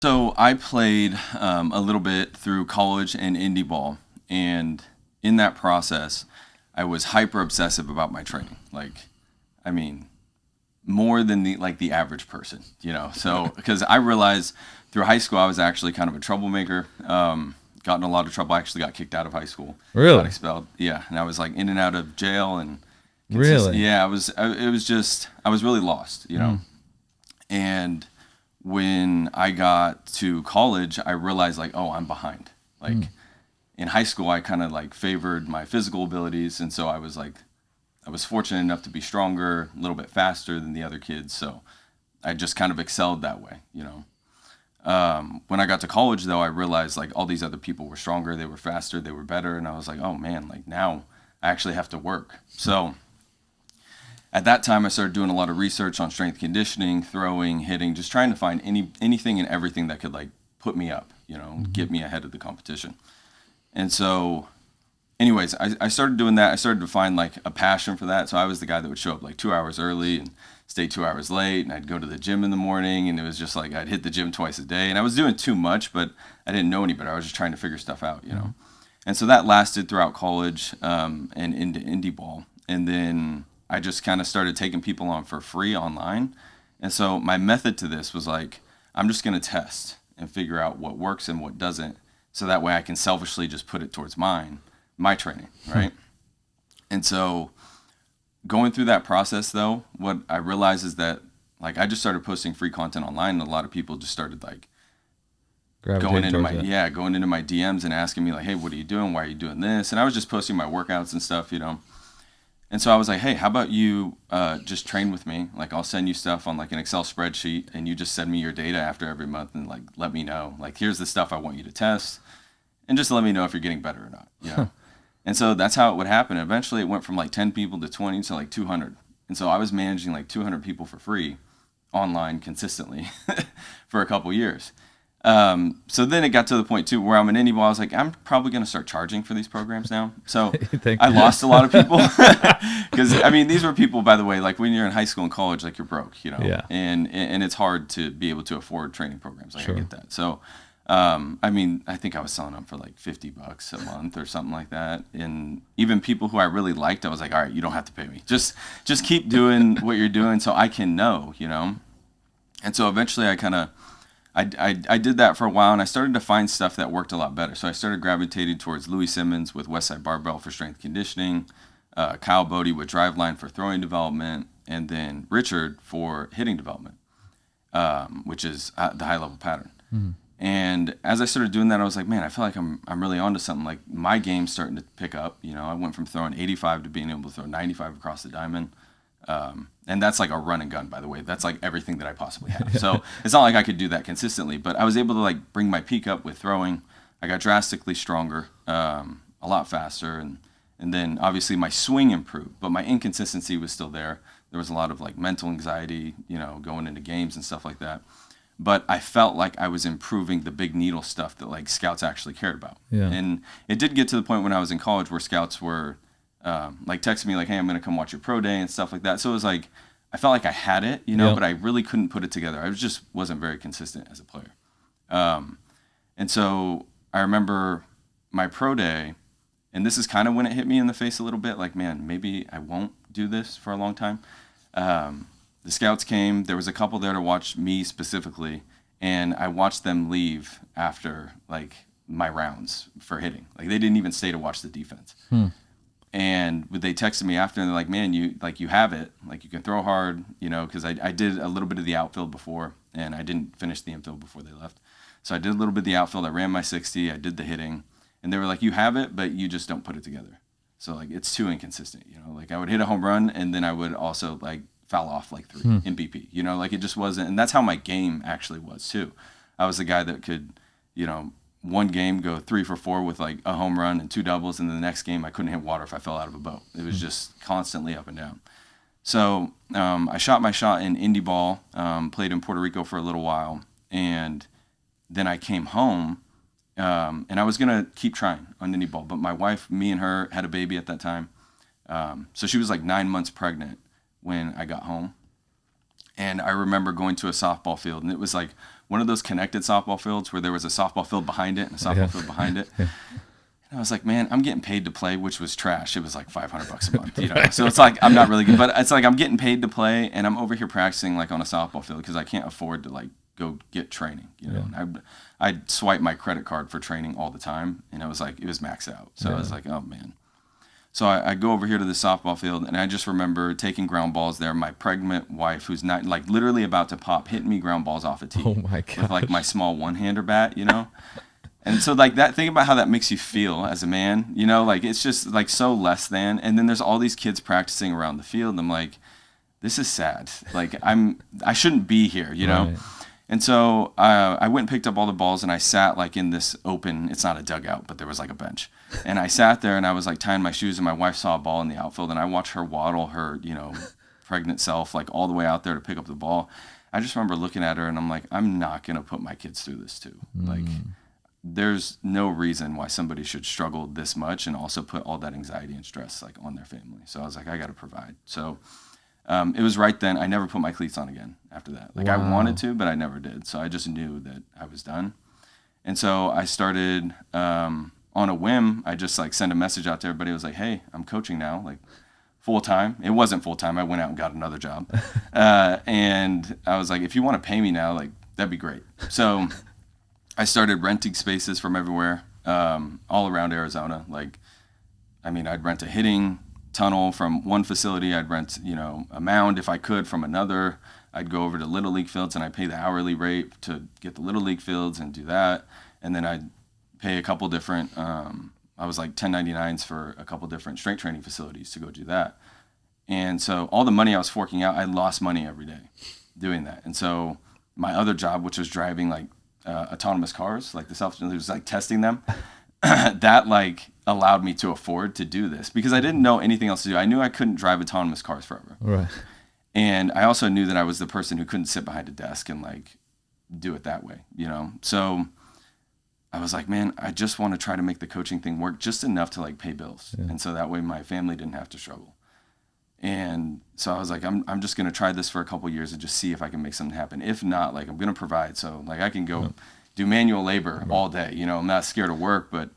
So I played a little bit through college and indie ball, and in that process, I was hyper obsessive about my training. Like, I mean, more than the average person, you know. So because I realized through high school I was actually kind of a troublemaker. Got in a lot of trouble. I actually got kicked out of high school. Got Really? expelled. Yeah, and I was like in and out of jail and consistent. Really? Yeah, it was just I was really lost, you know. Mm. And when I got to college, I realized like, oh, I'm behind. Like Mm. in high school, I kind of like favored my physical abilities, and so I was like, I was fortunate enough to be stronger, a little bit faster than the other kids. So I just kind of excelled that way, you know. When I got to college, though, I realized like all these other people were stronger, they were faster, they were better, and I was like, oh man, like now I actually have to work. So at that time, I started doing a lot of research on strength conditioning, throwing, hitting, just trying to find anything and everything that could like put me up, you know, Mhm. get me ahead of the competition. And so, anyways, I started doing that. I started to find like a passion for that. So I was the guy that would show up like 2 hours early and stay 2 hours late, and I'd go to the gym in the morning, and it was just like I'd hit the gym twice a day, and I was doing too much, but I didn't know any better. I was just trying to figure stuff out, you know. Mhm. And so that lasted throughout college and into indie ball. And then I just kind of started taking people on for free online. And so my method to this was like, I'm just going to test and figure out what works and what doesn't. So that way I can selfishly just put it towards my training, Hmm. right? And so going through that process though, what I realized is that like I just started posting free content online, and a lot of people just started like Gravitating towards that. going into my DMs and asking me like, "Hey, what are you doing? Why are you doing this?" And I was just posting my workouts and stuff, you know. And so I was like, "Hey, how about you just train with me? Like, I'll send you stuff on like an Excel spreadsheet, and you just send me your data after every month, and like let me know like here's the stuff I want you to test, and just let me know if you're getting better or not, you know." And so that's how it would happen. Eventually, it went from like 10 people to 20 to like 200, and so I was managing like 200 people for free online consistently for a couple years. So then it got to the point too where I'm an indie ball. I was like, I'm probably going to start charging for these programs now. So You think? I lost a lot of people because I mean these were people, by the way, like when you're in high school and college, like you're broke, you know, Yeah. and it's hard to be able to afford training programs. Like I Sure. get that. So I mean, I think I was selling them for like $50 a month or something like that. And even people who I really liked, I was like, all right, you don't have to pay me. Just keep doing what you're doing so I can know, you know. And so eventually I kind of I did that for a while, and I started to find stuff that worked a lot better. So I started gravitating towards Louis Simmons with Westside Barbell for strength conditioning, Kyle Bodie with Driveline for throwing development, and then Richard for hitting development, which is the high level pattern. Mhm. And as I started doing that, I was like, man, I feel like I'm really onto something. Like my game's starting to pick up. You know, I went from throwing 85 to being able to throw 95 across the diamond. And that's like a run and gun, by the way. That's like everything that I possibly have. So it's not like I could do that consistently, but I was able to like bring my peak up with throwing. I got drastically stronger, a lot faster, and then obviously my swing improved, but my inconsistency was still there. There was a lot of like mental anxiety, you know, going into games and stuff like that. But I felt like I was improving the big needle stuff that like scouts actually cared about. Yeah. And it did get to the point when I was in college where scouts were like texting me like, "Hey, I'm gonna come watch your pro day" and stuff like that. So it was like I felt like I had it, you know, Yep. but I really couldn't put it together. I just wasn't very consistent as a player. Um, and so I remember my pro day, and this is kind of when it hit me in the face a little bit. Like, man, maybe I won't do this for a long time. The scouts came. There was a couple there to watch me specifically, and I watched them leave after like my rounds for hitting. Like they didn't even stay to watch the defense. Hmm. And they texted me after, and they're like, "Man, you have it. Like you can throw hard, you know." Because I did a little bit of the outfield before, and I didn't finish the infield before they left. So I did a little bit of the outfield. I ran my 60. I did the hitting, and they were like, "You have it, but you just don't put it together." So like it's too inconsistent, you know. Like I would hit a home run, and then I would also like foul off like three Hmm. in BP, you know. Like it just wasn't, and that's how my game actually was too. I was the guy that could, you know, one game go 3 for 4 with like a home run and two doubles, and then the next game I couldn't hit water if I fell out of a boat. It was just constantly up and down. So I shot my shot in indie ball, played in Puerto Rico for a little while, and then I came home, and I was gonna keep trying on indie ball, but my wife, me and her had a baby at that time, so she was like 9 months pregnant when I got home, and I remember going to a softball field, and it was like one of those connected softball fields where there was a softball field behind it and a softball field behind it. And I was like, man, I'm getting paid to play, which was trash. It was like $500 a month, you know. So it's like I'm not really good, but it's like I'm getting paid to play, and I'm over here practicing like on a softball field because I can't afford to like go get training, you know. And I'd swipe my credit card for training all the time, and it was maxed out. So I was like, oh man. So I go over here to the softball field, and I just remember taking ground balls there. My pregnant wife, who's not like literally about to pop, hitting me ground balls off a tee with like my small one-hander bat, you know. And so like that, think about how that makes you feel as a man, you know, like it's just like so less than. And then there's all these kids practicing around the field. And I'm like, this is sad. Like I shouldn't be here, you know. Right. And so I went and picked up all the balls, and I sat like in this open, it's not a dugout, but there was like a bench. And I sat there, and I was like tying my shoes, and my wife saw a ball in the outfield, and I watched her waddle her, you know, pregnant self like all the way out there to pick up the ball. I just remember looking at her, and I'm like, I'm not going to put my kids through this too. Like there's no reason why somebody should struggle this much and also put all that anxiety and stress like on their family. So I was like, I got to provide. So it was right then. I never put my cleats on again after that. Like I wanted to, but I never did. So I just knew that I was done. And so I started on a whim. I just like sent a message out to everybody. I was like, hey, I'm coaching now, like full time. It wasn't full time. I went out and got another job. And I was like, if you want to pay me now, like that'd be great. So I started renting spaces from everywhere, all around Arizona. Like, I mean, I'd rent a hitting tunnel from one facility. I'd rent, you know, a mound if I could from another. I'd go over to Little League fields, and I'd pay the hourly rate to get the Little League fields and do that. And then I'd pay a couple different, I was like 1099s for a couple different strength training facilities to go do that. And so all the money I was forking out, I lost money every day doing that. And so my other job, which was driving like autonomous cars, like it was like testing them, that like allowed me to afford to do this because I didn't know anything else to do. I knew I couldn't drive autonomous cars forever. Right. And I also knew that I was the person who couldn't sit behind a desk and like do it that way, you know? So I was like, man, I just want to try to make the coaching thing work just enough to like pay bills. Yeah. And so that way my family didn't have to struggle. And so I was like, I'm just going to try this for a couple years and just see if I can make something happen. If not, like I'm going to provide. So like I can go do manual labor all day, you know, I'm not scared of work, but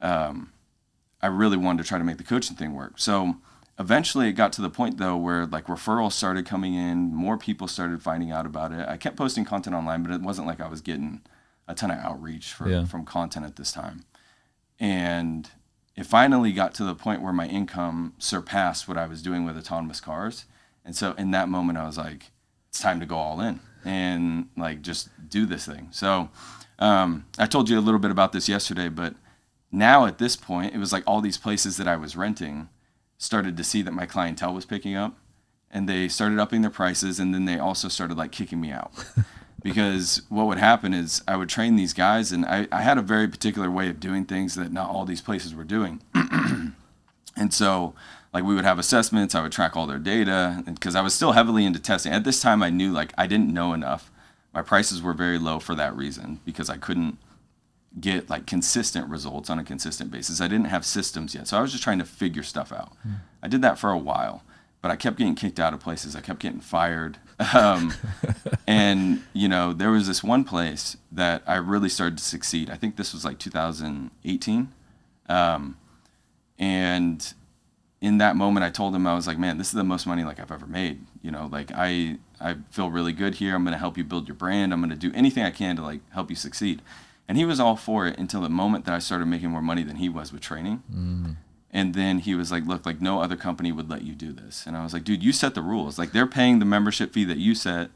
I really wanted to try to make the coaching thing work. So eventually it got to the point though where like referrals started coming in, more people started finding out about it. I kept posting content online, but it wasn't like I was getting a ton of outreach from content at this time. And it finally got to the point where my income surpassed what I was doing with autonomous cars. And so in that moment, I was like, it's time to go all in and like just do this thing. So I told you a little bit about this yesterday, but now at this point, it was like all these places that I was renting started to see that my clientele was picking up, and they started upping their prices, and then they also started like kicking me out. Because what would happen is I would train these guys, and I had a very particular way of doing things that not all these places were doing. And so like we would have assessments, I would track all their data, because I was still heavily into testing. At this time I knew like I didn't know enough. My prices were very low for that reason, because I couldn't get like consistent results on a consistent basis. I didn't have systems yet. So I was just trying to figure stuff out. I did that for a while, but I kept getting kicked out of places. I kept getting fired. And, you know, there was this one place that I really started to succeed. I think this was like 2018. And in that moment, I told him, I was like, man, this is the most money like I've ever made. You know, like I feel really good here. I'm going to help you build your brand. I'm going to do anything I can to like help you succeed. And he was all for it until the moment that I started making more money than he was with training. And then he was like, look, like no other company would let you do this. And I was like, dude, you set the rules. Like they're paying the membership fee that you set,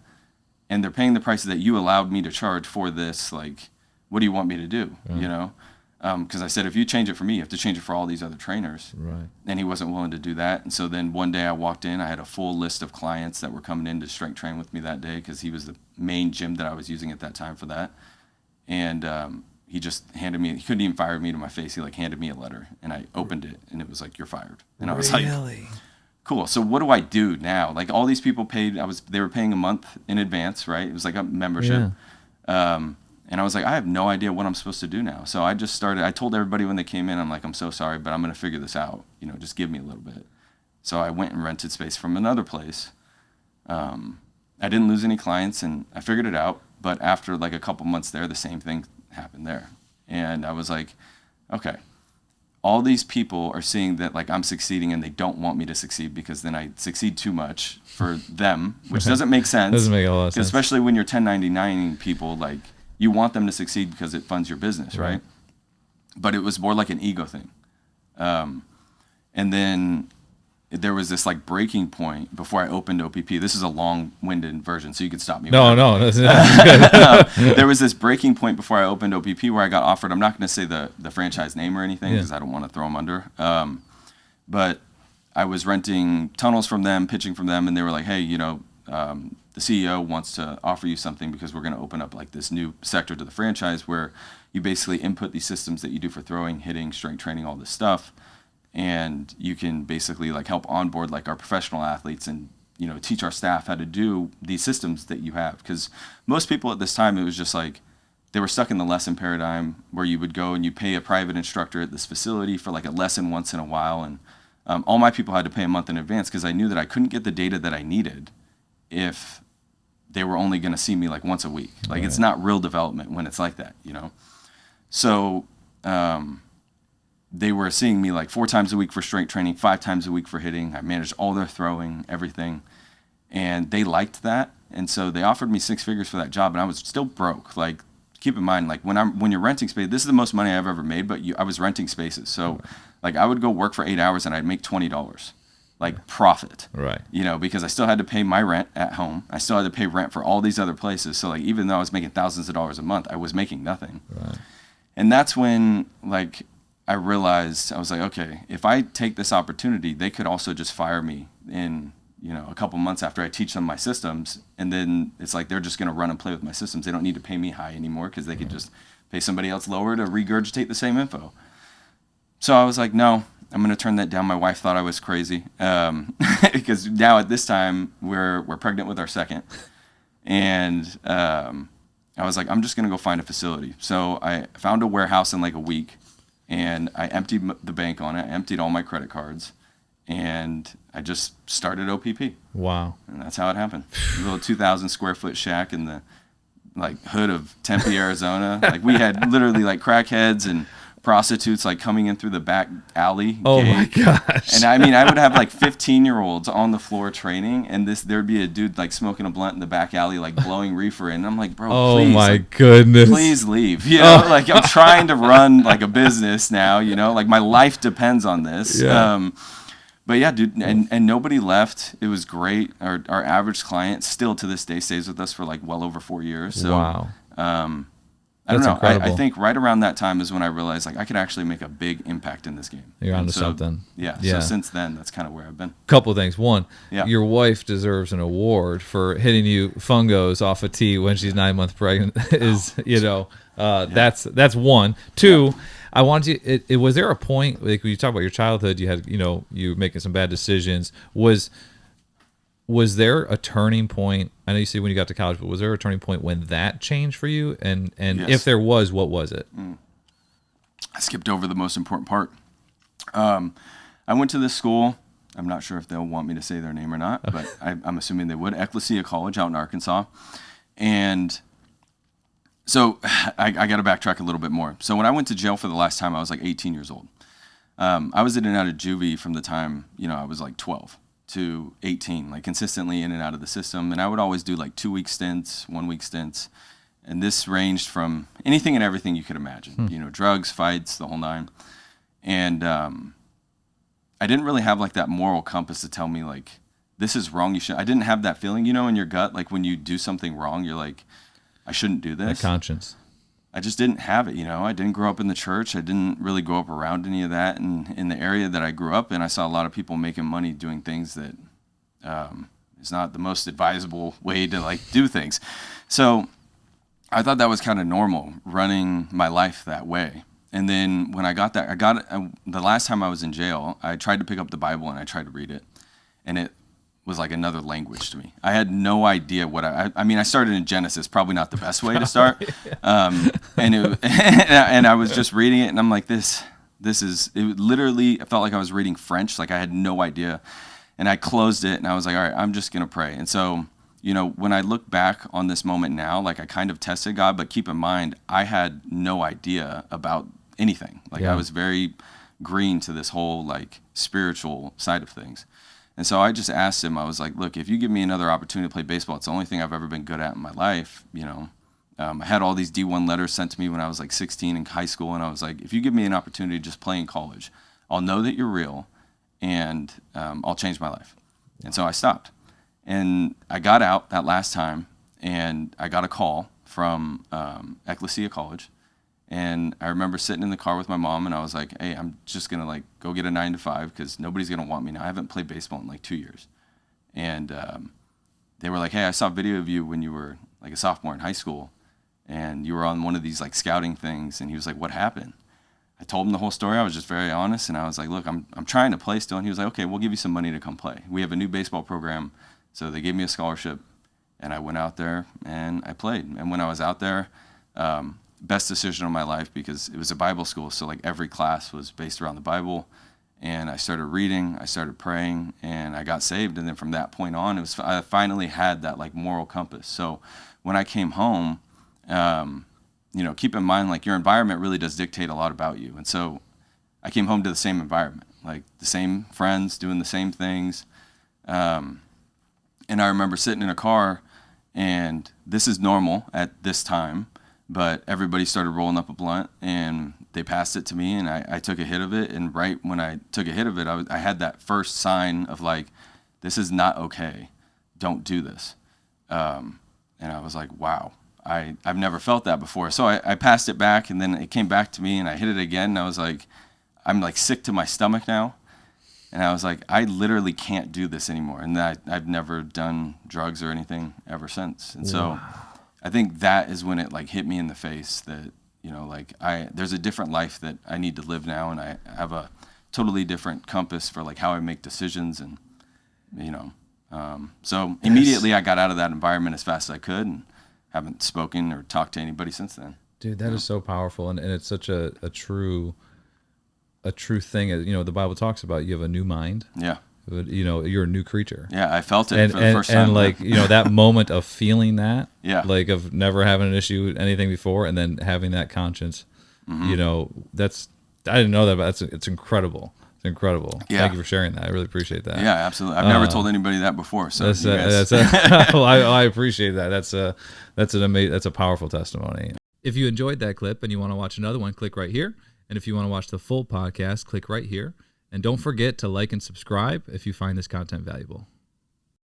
and they're paying the prices that you allowed me to charge for this. Like, what do you want me to do? You know? Because I said, if you change it for me, you have to change it for all these other trainers. Right. And he wasn't willing to do that. And so then one day I walked in, I had a full list of clients that were coming in to strength train with me that day, because he was the main gym that I was using at that time for that. And he just handed me, he couldn't even fire me to my face. He like handed me a letter, and I opened it, and it was like, you're fired. And I was like, cool. So what do I do now? Like all these people paid, they were paying a month in advance, right? It was like a membership. And I was like, I have no idea what I'm supposed to do now. So I just started, I told everybody when they came in, I'm like, I'm so sorry, but I'm going to figure this out. You know, just give me a little bit. So I went and rented space from another place. I didn't lose any clients, and I figured it out. But after like a couple months there, the same thing happened there. And I was like, okay, all these people are seeing that like I'm succeeding and they don't want me to succeed because then I succeed too much for them, which doesn't make sense. Doesn't make a lot of sense. Especially when you're 1099ing people, like you want them to succeed because it funds your business, right? But it was more like an ego thing. And then there was this like breaking point before I opened OPP. This is a long-winded version, so you can stop me. No, that's good. There was this breaking point before I opened OPP where I got offered. I'm not going to say the franchise name or anything because I don't want to throw them under. But I was renting tunnels from them, pitching from them, and they were like, "Hey, the CEO wants to offer you something because we're going to open up like this new sector to the franchise where you basically input these systems that you do for throwing, hitting, strength training, all this stuff." And you can basically like help onboard like our professional athletes and, teach our staff how to do these systems that you have. Because most people at this time, it was just like they were stuck in the lesson paradigm where you would go and you pay a private instructor at this facility for like a lesson once in a while. And all my people had to pay a month in advance because I knew that I couldn't get the data that I needed if they were only going to see me like once a week. Like it's not real development when it's like that, So, they were seeing me like 4 times a week for strength training, 5 times a week for hitting. I managed all their throwing, everything. And they liked that. And so they offered me 6 figures for that job. And I was still broke. Like, keep in mind, like when you're renting space, this is the most money I've ever made, but I was renting spaces. So like I would go work for 8 hours and I'd make $20, like profit, right? Because I still had to pay my rent at home. I still had to pay rent for all these other places. So like, even though I was making thousands of dollars a month, I was making nothing. Right. And that's when like, I realized, I was like, okay, if I take this opportunity, they could also just fire me in, a couple months after I teach them my systems. And then it's like, they're just going to run and play with my systems. They don't need to pay me high anymore because they could just pay somebody else lower to regurgitate the same info. So I was like, no, I'm going to turn that down. My wife thought I was crazy because now at this time we're pregnant with our second. And I was like, I'm just going to go find a facility. So I found a warehouse in like a week. And I emptied the bank on it. I emptied all my credit cards. And I just started OPP. Wow. And that's how it happened. A little 2,000 square foot shack in the like hood of Tempe, Arizona. Like we had literally like crackheads and prostitutes like coming in through the back alley. Oh my gosh. And I mean, I would have like 15-year-olds on the floor training, and there'd be a dude like smoking a blunt in the back alley, like blowing reefer in. And I'm like, bro, please. Oh my goodness. Please leave. Like I'm trying to run like a business now, like my life depends on this. Yeah. But yeah, dude, and nobody left. It was great. Our average client still to this day stays with us for like well over 4 years. So, wow. I don't know. I think right around that time is when I realized like I could actually make a big impact in this game. You're onto something. Yeah. So since then, that's kind of where I've been. Couple of things. One, your wife deserves an award for hitting you fungos off a tee when she's 9 months pregnant. That's one. Two, I want you. Was there a point like when you talk about your childhood? You had you were making some bad decisions. Was there a turning point? I know you said when you got to college, but was there a turning point when that changed for you? And yes. If there was, what was it? I skipped over the most important part. I went to this school. I'm not sure if they'll want me to say their name or not, but I'm assuming they would. Ecclesia College out in Arkansas. And so I got to backtrack a little bit more. So when I went to jail for the last time, I was like 18 years old. I was in and out of juvie from the time, I was like 12. To 18, like consistently in and out of the system. And I would always do like 2-week stints, 1-week stints. And this ranged from anything and everything you could imagine, drugs, fights, the whole nine. And I didn't really have like that moral compass to tell me like, this is wrong. I didn't have that feeling, in your gut, like when you do something wrong, you're like, I shouldn't do this. That conscience. I just didn't have it, I didn't grow up in the church. I didn't really grow up around any of that. And in the area that I grew up in, I saw a lot of people making money doing things that is not the most advisable way to like do things. So I thought that was kind of normal, running my life that way. And then when I got that, the last time I was in jail, I tried to pick up the Bible and I tried to read it. And it was like another language to me. I had no idea what I started in Genesis, probably not the best way to start. And I was just reading it and I'm like, this is, it literally, I felt like I was reading French. Like I had no idea. And I closed it and I was like, all right, I'm just going to pray. And so when I look back on this moment now, like I kind of tested God, but keep in mind, I had no idea about anything. Like I was very green to this whole like spiritual side of things. And so I just asked him, I was like, look, if you give me another opportunity to play baseball, it's the only thing I've ever been good at in my life. I had all these D1 letters sent to me when I was like 16 in high school. And I was like, if you give me an opportunity to just play in college, I'll know that you're real and I'll change my life. And so I stopped. And I got out that last time and I got a call from Ecclesia College. And I remember sitting in the car with my mom and I was like, hey, I'm just going to like go get a 9 to 5 because nobody's going to want me now. I haven't played baseball in like 2 years. And they were like, hey, I saw a video of you when you were like a sophomore in high school and you were on one of these like scouting things. And he was like, what happened? I told him the whole story. I was just very honest. And I was like, look, I'm trying to play still. And he was like, okay, we'll give you some money to come play. We have a new baseball program. So they gave me a scholarship and I went out there and I played. And when I was out there, best decision of my life because it was a Bible school. So like every class was based around the Bible. And I started reading, I started praying, and I got saved. And then from that point on, I finally had that like moral compass. So when I came home, keep in mind like your environment really does dictate a lot about you. And so I came home to the same environment, like the same friends doing the same things. And I remember sitting in a car, and this is normal at this time, but everybody started rolling up a blunt and they passed it to me and I took a hit of it. And right when I took a hit of it, I had that first sign of like, this is not okay. Don't do this. And I was like, wow, I've never felt that before. So I passed it back and then it came back to me and I hit it again. And I was like, I'm like sick to my stomach now. And I was like, I literally can't do this anymore. And I've never done drugs or anything ever since. And so I think that is when it like hit me in the face that, there's a different life that I need to live now. And I have a totally different compass for like how I make decisions. And, so immediately I got out of that environment as fast as I could and haven't spoken or talked to anybody since then. Dude, that is so powerful. And it's such a true thing. The Bible talks about you have a new mind. Yeah. You're a new creature. Yeah, I felt it for the first time. And like, that moment of feeling that, yeah, like of never having an issue with anything before and then having that conscience, I didn't know that, but it's incredible. It's incredible. Yeah. Thank you for sharing that. I really appreciate that. Yeah, absolutely. I've never told anybody that before. So I appreciate that. That's a powerful testimony. If you enjoyed that clip and you want to watch another one, click right here. And if you want to watch the full podcast, click right here. And don't forget to like and subscribe if you find this content valuable.